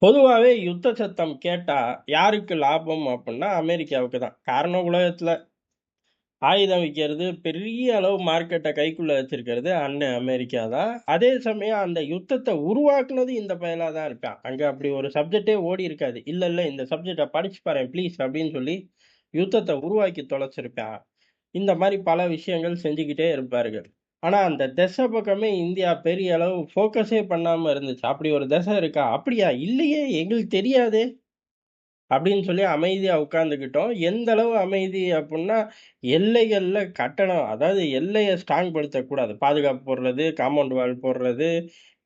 பொதுவாவே யுத்த சத்தம் கேட்டா, யாருக்கு லாபம் அப்புட்ன்னா, அமெரிக்காவுக்கு தான். காரணம் உலகத்துல ஆயுதம் விக்கிறது, பெரிய அளவு மார்க்கெட்ட கைக்குள்ள வச்சிருக்கிறது அண்ணன் அமெரிக்கா தான். அதே சமயம் அந்த யுத்தத்த உருவாக்குனது இந்த பயலா தான் இருப்பான். அங்க அப்படி ஒரு சப்ஜெக்ட்டே ஓடியிருக்காது. "இல்ல, இல்ல இந்த சப்ஜெக்ட்ட படிச்சு பாரேன் ப்ளீஸ்" அப்படின்னு சொல்லி யுத்தத்த உருவாக்கி தொலைச்சிருப்பான். இந்த மாரி பல விஷயங்கள் செஞ்சுக்கிட்டே இருப்பார்கள். ஆனா, அந்த திசை பக்கமே இந்தியா பெரிய அளவு ஃபோக்கஸே பண்ணாம இருந்துச்சு. "அப்படி ஒரு திசை இருக்கா?" "அப்படியா? இல்லையே! எங்களுக்கு தெரியாதே!" அப்படின்னு சொல்லி அமைதியா உட்கார்ந்துக்கிட்டோம். எந்த அளவு அமைதி அப்புட்ன்னா, எல்லைகள்ல கட்டணம் அதாவது எல்லைய ஸ்ட்ராங் படுத்தக்கூடாது. பாதுகாப்பு போடுறது, காம்பவுண்ட் வால் போடுறது,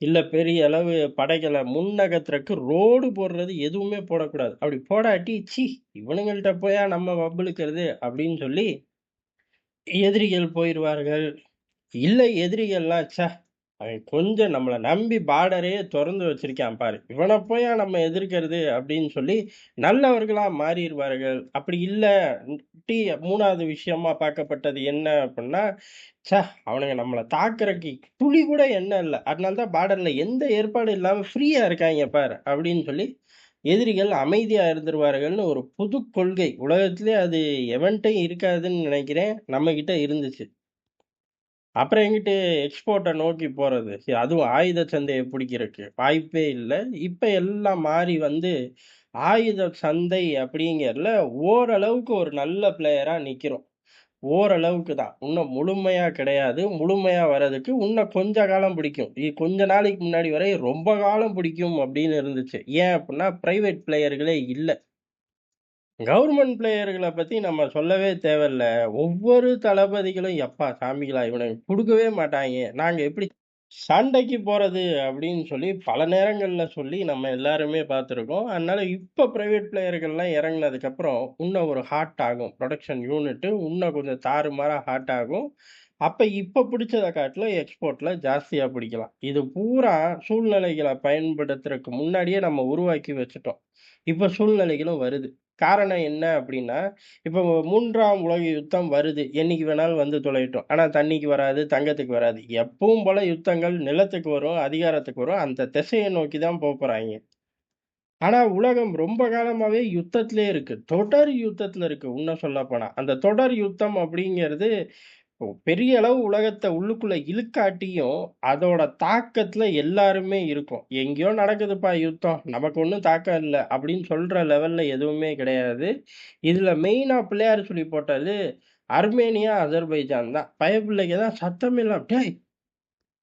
இல்ல பெரிய அளவு படைகள முன்னகர்த்துறக்கு ரோடு போடுறது எதுவுமே போடக்கூடாது. அப்படி போடாட்டி, "ச்சீ! இவனுங்கள்ட்ட போயா நம்ம வம்பிழுக்கிறது" அப்படின்னு சொல்லி எதிரிகள் போயிருவார்கள். இல்ல எதிரிகள்லாம், "ச்சே! அவன் கொஞ்சம் நம்மள நம்பி பார்டரையே தொறந்து வச்சிருக்கான் பாரு. இவன போயா நம்ம எதிர்க்கிறது" அப்படின்னு சொல்லி நல்லவர்களா மாறிருவார்கள். அப்படி இல்ல டி 3வது விஷயமா பார்க்கப்பட்டது என்ன அப்படின்னா, "ச்சே! அவனுங்க நம்மள தாக்குறக்கு துளி கூட எண்ணம் இல்ல. அதனால தான் பார்டர்ல எந்த ஏற்பாடும் இல்லாம ஃப்ரீயா இருக்காய்ங்க பாரு" அப்படின்னு சொல்லி எதிரிகள் அமைதியா இருந்துருவார்கள்னு ஒரு புது கொள்கை. உலகத்திலே அது எவன்ட்டயும் இருக்காதுன்னு நெனைக்கிறேன். நம்மகிட்ட இருந்துச்சு. அப்புறம் எங்கிட்டு எக்ஸ்போர்ட்ட நோக்கி போறது? அதுவும் ஆயுத சந்தைய பிடிக்கிறக்கு. வாய்ப்பே இல்ல. இப்ப எல்லாம் மாறி வந்து, ஆயுத சந்தை அப்படிங்கிறதுல ஓரளவுக்கு ஒரு நல்ல பிளேயரா நிக்கிறோம். ஓரளவுக்கு தான். இன்னும் முழுமையா கிடையாது. முழுமையா வர்றதுக்கு இன்னும் கொஞ்ச காலம் பிடிக்கும். கொஞ்ச நாளைக்கு முன்னாடி வரை ரொம்ப காலம் பிடிக்கும் அப்படின்னு இருந்துச்சு. ஏன் அப்படின்னா, பிரைவேட் பிளேயர்களே இல்ல. கவர்ன்மென்ட் பிளேயர்கள பத்தி நம்ம சொல்லவே தேவையில்ல. ஒவ்வொரு தளபதிகளும், "எப்பா சாமிகளா! இவனுங்க குடுக்கவே மாட்டாய்ங்க. நாங்க எப்படி சண்டைக்கு போறது?" அப்படின்னு சொல்லி பல நேரங்கள்ல சொல்லி நம்ம எல்லாருமே பார்த்துருக்கோம். அதனால இப்ப பிரைவேட் பிளேயர்கள்லாம் இறங்குனதுக்கப்புறம், இன்னும் ஒரு ஹாட் ஆகும். புரொடக்ஷன் யூனிட் இன்னும் கொஞ்சம் தாறுமாறா ஹாட் ஆகும். அப்ப இப்ப பிடிச்சத காட்டிலும் எக்ஸ்போர்ட்ல ஜாஸ்தியா பிடிக்கலாம். இது பூரா சூழ்நிலைகள பயன்படுத்துறதுக்கு முன்னாடியே நம்ம உருவாக்கி வச்சுட்டோம். இப்ப சூழ்நிலைகளும் வருது. காரணம் என்ன அப்டின்னா, இப்போ 3ஆம் உலக யுத்தம் வருது. என்னைக்கு வேணாலும் வந்து தொலையட்டும். ஆனா தண்ணிக்கு வராது, தங்கத்துக்கு வராது. எப்பவும் போல யுத்தங்கள் நிலத்துக்கு வரும், அதிகாரத்துக்கு வரும். அந்த திசைய நோக்கி தான் போப்போறாய்ங்க. ஆனா உலகம் ரொம்ப காலமாவே யுத்தத்திலே இருக்கு. தொடர் யுத்தத்தில இருக்கு, உன்னும் சொல்லப்போனா. அந்த தொடர் யுத்தம் அப்படிங்கிறது பெரிய அளவு உலகத்த உள்ளுக்குள்ள இழுக்காட்டியும், அதோட தாக்கத்துல எல்லாருமே இருக்கோம். "எங்கேயோ நடக்குதுப்பா யுத்தம். நமக்கு ஒண்ணும் தாக்கம் இல்ல." அப்படின்னு சொல்ற லெவல்ல எதுவுமே கிடையாது. இதுல மெயினா பிள்ளையார் சொல்லி போட்டது அர்மேனியா, அஜர்பைஜான் தான். பயப்பிள்ளைங்க தான் சத்தமில்லாம, "டேய்!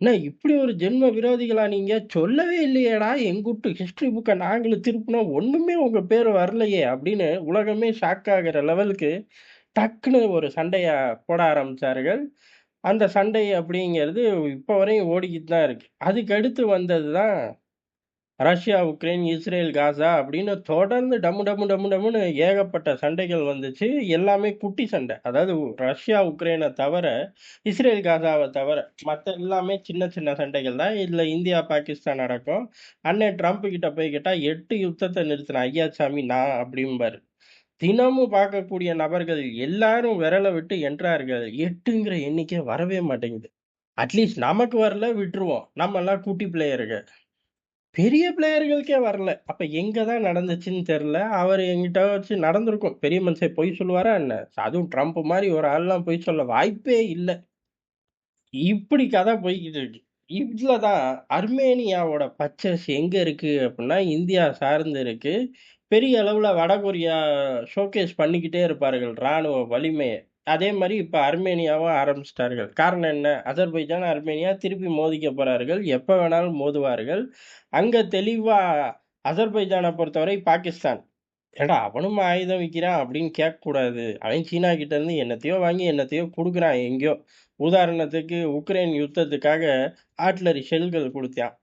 என்ன இப்படி ஒரு ஜென்ம விரோதிகளா நீங்க? சொல்லவே இல்லையேடா! எங்குட்டு ஹிஸ்டரி புக்க நாங்களும் திருப்புனோம். ஒண்ணுமே உங்க பேரு வரலையே!" அப்படின்னு உலகமே ஷாக் ஆகுற லெவலுக்கு டக்குனு ஒரு சண்டைய போட ஆரம்பிச்சார்கள். அந்த சண்டை அப்படிங்கிறது இப்ப வரையும் ஓடிக்கிட்டு தான் இருக்கு. அதுக்கு அடுத்து வந்தது தான் ரஷ்யா, உக்ரைன், இஸ்ரேல், காசா அப்படின்னு தொடர்ந்து டமு டமு டமு டமுன்னு ஏகப்பட்ட சண்டைகள் வந்துச்சு. எல்லாமே குட்டி சண்டை. அதாவது ரஷ்யா, உக்ரைன தவிர, இஸ்ரேல், காசாவ தவிர மத்த எல்லாமே சின்ன சின்ன சண்டைகள் தான். இதுல இந்தியா, பாகிஸ்தான் அடக்கம். அண்ணன் ட்ரம்ப் கிட்ட போய் கேட்டா 8 யுத்தத்த நிறுத்தின ஐயாச்சாமி நான் அப்படிம்பாரு. தினமும் பார்க்கக்கூடிய நபர்கள் எல்லாரும் விரல விட்டு எண்றார்கள். 8ங்கிற எண்ணிக்கை வரவே மாட்டேங்குது. அட்லீஸ்ட் நமக்கு வரல விட்டுருவோம். நம்மலாம் குட்டி பிளேயருங்க. பெரிய பிளேயர்களுக்கே வரல. அப்ப எங்க தான் நடந்துச்சுன்னு தெரியல. அவரு எங்கிட்டாச்சும் நடந்திருக்கும். பெரிய மனுஷன் பொய் சொல்லுவாரா என்ன? அதுவும் ட்ரம்ப் மாரி ஒரு ஆள்லாம் பொய் சொல்ல வாய்ப்பே இல்ல. இப்படி கதை போய்க்கிட்டு இருக்கு. இதுல தான் அர்மேனியாவோட பச்சஸ் எங்க இருக்கு அப்டின்னா, இந்தியா சார்ந்து இருக்கு. பெரிய அளவுல வடகொரியா ஷோகேஸ் பண்ணிக்கிட்டே இருப்பார்கள் ராணுவ வலிமைய. அதே மாரி இப்ப அர்மேனியாவும் ஆரம்பிச்சுட்டார்கள். காரணம் என்ன? அஜர்பைஜான், அர்மேனியா திருப்பி மோதிக்க போறார்கள். எப்ப வேணாலும் மோதுவார்கள். அங்க தெளிவா அஜர்பைஜான பொறுத்தவரை பாகிஸ்தான். "ஏன்டா அவனும் ஆயுதம் விக்கிறான்" அப்படின்னு கேட்கக்கூடாது. அவன் சீனா கிட்ட இருந்து என்னத்தையோ வாங்கி என்னத்தையோ குடுக்குறான் எங்கேயோ. உதாரணத்துக்கு உக்ரைன் யுத்தத்துக்காக ஆர்ட்டிலரி ஷெல்கள் குடுத்தான்.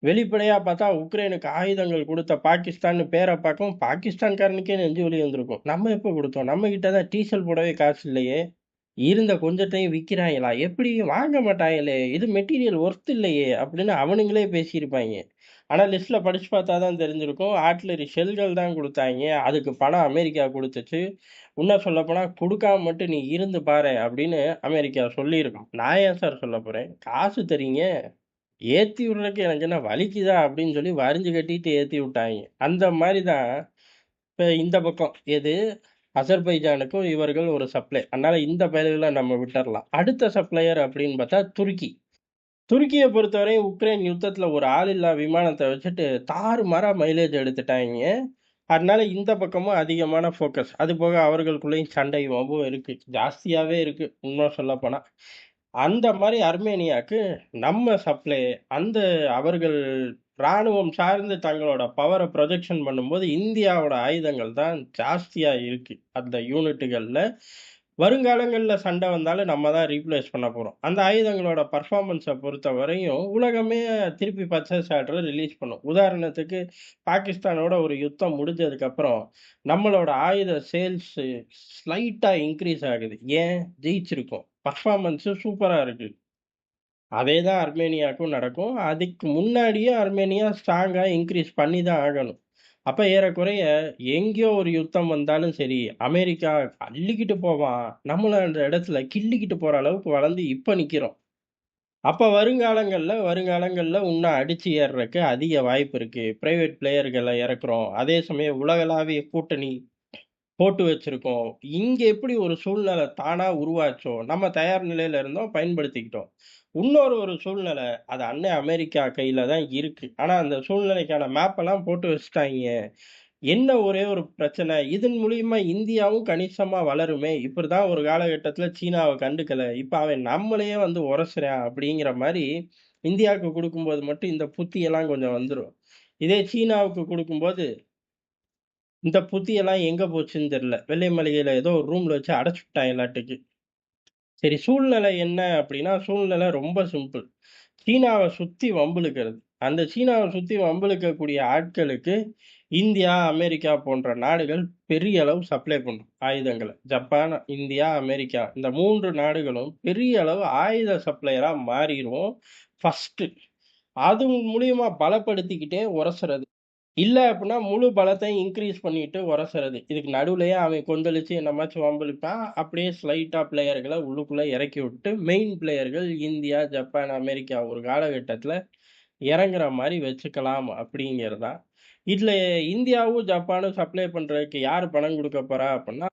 வெளிப்படையா பார்த்தா உக்ரைனுக்கு ஆயுதங்கள் குடுத்த பாகிஸ்தான்னு பேர பார்க்கவும் பாகிஸ்தான்காரனுக்கே நெஞ்சு வலி வந்திருக்கும். நம்ம எப்ப குடுத்தோம்? நம்ம கிட்ட தான் டீசல் போடவே காசு இல்லையே! இருந்த கொஞ்சத்தையும் விக்கிறாய்ங்களா? எப்படி? வாங்க மாட்டாங்களே! இது மெட்டீரியல் ஒர்த் இல்லையே! அப்படின்னு அவனுங்களே பேசியிருப்பாய்ங்க. ஆனா லிஸ்ட்ல படிச்சு பார்த்தா தான் தெரிஞ்சிருக்கும். ஆர்ட்டிலரி ஷெல்கள் தான் குடுத்தாய்ங்க. அதுக்கு பணம் அமெரிக்கா குடுத்துச்சு. உன்னும் சொல்லப்போனா குடுக்காம மட்டும் நீ இருந்து பாரேன் அப்படின்னு அமெரிக்கா சொல்லியிருக்கும். நான் ஏன் சார் சொல்லப் போறேன்? காசு தர்றீங்க. ஏத்தி விடுறதுக்கு எனக்கு என்ன வலிக்குதா அப்படின்னு சொல்லி வரிஞ்சு கட்டிட்டு ஏத்தி விட்டாய்ங்க. அந்த மாரி தான் இப்ப இந்த பக்கம் எது அசர்பைஜானுக்கும் இவர்கள் ஒரு சப்ளை. அதனால இந்த பயலுகள நம்ம விட்டறலாம். அடுத்த சப்ளையர் அப்படின்னு பார்த்தா துருக்கி. துருக்கிய பொறுத்தவரை உக்ரைன் யுத்தத்துல ஒரு ஆளில்லா விமானத்த வச்சுட்டு தாறுமாறா மைலேஜ் எடுத்துட்டாய்ங்க. அதனால இந்த பக்கமும் அதிகமான ஃபோக்கஸ். அதுபோக அவர்களுக்குள்ளேயும் சண்டை வம்பும் இருக்கு. ஜாஸ்தியாவே இருக்கு, உண்ம சொல்லப்போனா. அந்த மாரி அர்மேனியாக்கு நம்ம சப்ளை அந்த அவர்கள் ராணுவம் சார்ந்து தங்களோட பவர ப்ரொஜெக்ஷன் பண்ணும்போது, இந்தியாவோட ஆயுதங்கள் தான் ஜாஸ்தியா இருக்கு. அந்த யூனிட்டுகள்ல. வருங்காலங்கள்ல சண்டை வந்தாலும் நம்ம தான் ரீப்ளேஸ் பண்ண போறோம். அந்த ஆயுதங்களோட பெர்ஃபார்மன்ஸ பொறுத்தவரையும் உலகமே திருப்பி பர்ச்சேஸ் ஆர்டர ரிலீஸ் பண்ணும். உதாரணத்துக்கு பாகிஸ்தானோட ஒரு யுத்தம் முடிஞ்சதுக்கப்புறம், நம்மளோட ஆயுத சேல்ஸு ஸ்லைட்டா இன்கிரீஸ் ஆகுது. ஏன்? ஜெயிச்சிருக்கோம். பெர்ஃபார்மன்ஸு சூப்பரா இருக்கு. அதே தான் அர்மேனியாவுக்கும் நடக்கும். அதுக்கு முன்னாடியே அர்மேனியா ஸ்ட்ராங்கா இன்கிரீஸ் பண்ணி தான் ஆகணும். அப்ப ஏறக்குறைய எங்கேயோ ஒரு யுத்தம் வந்தாலும் சரி, அமெரிக்கா அள்ளிக்கிட்டு போவான். நம்மள அந்த இடத்துல கிள்ளிக்கிட்டு போற அளவுக்கு வளர்ந்து இப்ப நிக்கிறோம். அப்ப வருங்காலங்கள்ல இன்னும் அடிச்சு ஏறுறக்கு அதிக வாய்ப்பு இருக்கு. பிரைவேட் பிளேயர்கள இறக்குறோம். அதே சமயம் உலகளாவிய கூட்டணி போட்டு வச்சிருக்கோம். இங்க எப்படி ஒரு சூழ்நிலை தானா உருவாச்சோ, நம்ம தயார் நிலையில இருந்தோம், பயன்படுத்திக்கிட்டோம். இன்னொரு சூழ்நிலை, அது அண்ணன் அமெரிக்கா கையில தான் இருக்கு. ஆனா அந்த சூழ்நிலைக்கான மேப்பெல்லாம் போட்டு வச்சுட்டாய்ங்க. என்ன ஒரே ஒரு பிரச்சனை, இதன் மூலியமா இந்தியாவும் கணிசமா வளருமே! இப்படிதான் ஒரு காலகட்டத்தில சீனாவ கண்டுக்கல. இப்ப அவன் நம்மளையே வந்து உரசுறான் அப்படிங்கிற மாரி, இந்தியாவுக்கு குடுக்கும்போது மட்டும் இந்த புத்தியெல்லாம் கொஞ்சம் வந்துரும். இதே சீனாவுக்கு குடுக்கும்போது இந்த புத்தியெல்லாம் எங்க போச்சுன்னு தெரியல. வெள்ளை மாளிகையில ஏதோ ஒரு ரூம்ல வச்சு அடைச்சுப்புட்டாங்களாட்டுக்கு. சரி சூழ்நிலை என்ன அப்டின்னா, சூழ்நிலை ரொம்ப சிம்பிள். சீனாவ சுத்தி வம்பிழுக்கிறது. அந்த சீனாவ சுத்தி வம்பிழுக்கக்கூடிய ஆட்களுக்கு, இந்தியா, அமெரிக்கா போன்ற நாடுகள் பெரிய அளவு சப்ளை பண்ணும் ஆயுதங்கள. ஜப்பான், இந்தியா, அமெரிக்கா இந்த 3 நாடுகளும் பெரிய அளவு ஆயுத சப்ளையரா மாறிரும். ஃபர்ஸ்ட்டு. அது மூலியமா பலப்படுத்திக்கிட்டே உரசுறது. இல்ல அப்டின்னா, முழு பலத்தையும் இன்கிரீஸ் பண்ணிட்டு உரசுறது. இதுக்கு நடுவுலயே அவன் கொந்தளிச்சு என்னமாச்சும் வம்பிழுப்பான். அப்படியே ஸ்லைட்டா பிளேயர்கள உள்ளுக்குள்ள இறக்கி விட்டு, மெயின் பிளேயர்கள் இந்தியா, ஜப்பான், அமெரிக்கா ஒரு காலகட்டத்தில இறங்குற மாரி வச்சுக்கலாம் அப்படிங்கிறது தான். இதுல இந்தியாவும், ஜப்பானும் சப்ளை பண்றதுக்கு யாரு பணம் குடுக்க போறா அப்டின்னா,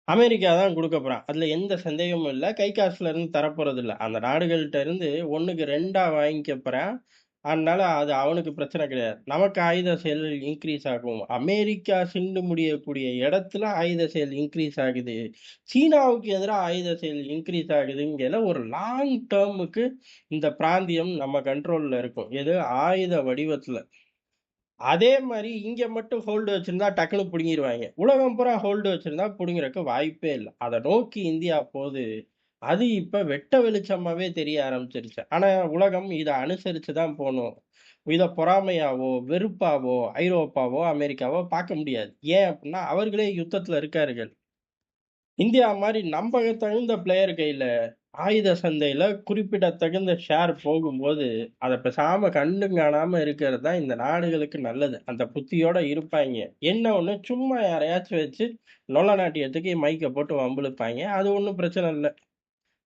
அமெரிக்கா தான் குடுக்க போறான். அதுல எந்த சந்தேகமும் இல்ல. கை காசுல இருந்து தரப்போறதில்ல. அந்த நாடுகள்ட்ட இருந்து 1க்கு 2ஆ வாங்கிக்க போறான். அதனால அது அவனுக்கு பிரச்சனை கிடையாது. நமக்கு ஆயுத சேல் இன்கிரீஸ் ஆகும். அமெரிக்கா சிண்டு முடியக்கூடிய இடத்துல ஆயுத சேல் இன்கிரீஸ் ஆகுது. சீனாவுக்கு எதிரா ஆயுத சேல் இன்கிரீஸ் ஆகுதுங்கையில ஒரு லாங் டெர்முக்கு இந்த பிராந்தியம் நம்ம கண்ட்ரோல்ல இருக்கும். எது? ஆயுத வடிவத்துல. அதே மாரி இங்க மட்டும் ஹோல்டு வச்சிருந்தா டக்குனு புடுங்கிருவாய்ங்க. உலகம் பூரா ஹோல்டு வச்சிருந்தா புடுங்குறக்கு வாய்ப்பே இல்ல. அத நோக்கி இந்தியா போது. அது இப்ப வெட்ட வெளிச்சமாவே தெரிய ஆரம்பிச்சிருச்சு. ஆனா உலகம் இத அனுசரிச்சு தான் போணும். இத பொறாமையாவோ, வெறுப்பாவோ, ஐரோப்பாவோ, அமெரிக்காவோ பார்க்க முடியாது. ஏன் அப்டின்னா, அவர்களே யுத்தத்துல இருக்கார்கள். இந்தியா மாரி நம்பகத்தகுந்த பிளேயர் கையில ஆயுத சந்தையில குறிப்பிடத்தகுந்த ஷேர் போகும்போது, அத பேசாம கண்டும் காணாம இருக்கிறது தான் இந்த நாடுகளுக்கு நல்லது. அந்த புத்தியோட இருப்பாய்ங்க. என்ன ஒண்ணு சும்மா யாரையாச்சும் வச்சு நொள்ள நாட்டியத்துக்கு மைக்க போட்டு வம்பிழுப்பாய்ங்க. அது ஒண்ணும் பிரச்சனை இல்ல.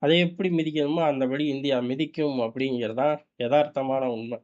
அதை எப்படி மிதிக்கணுமோ அந்தபடி இந்தியா மிதிக்கும் அப்படிங்கிறது தான் எதார்த்தமான உண்மை.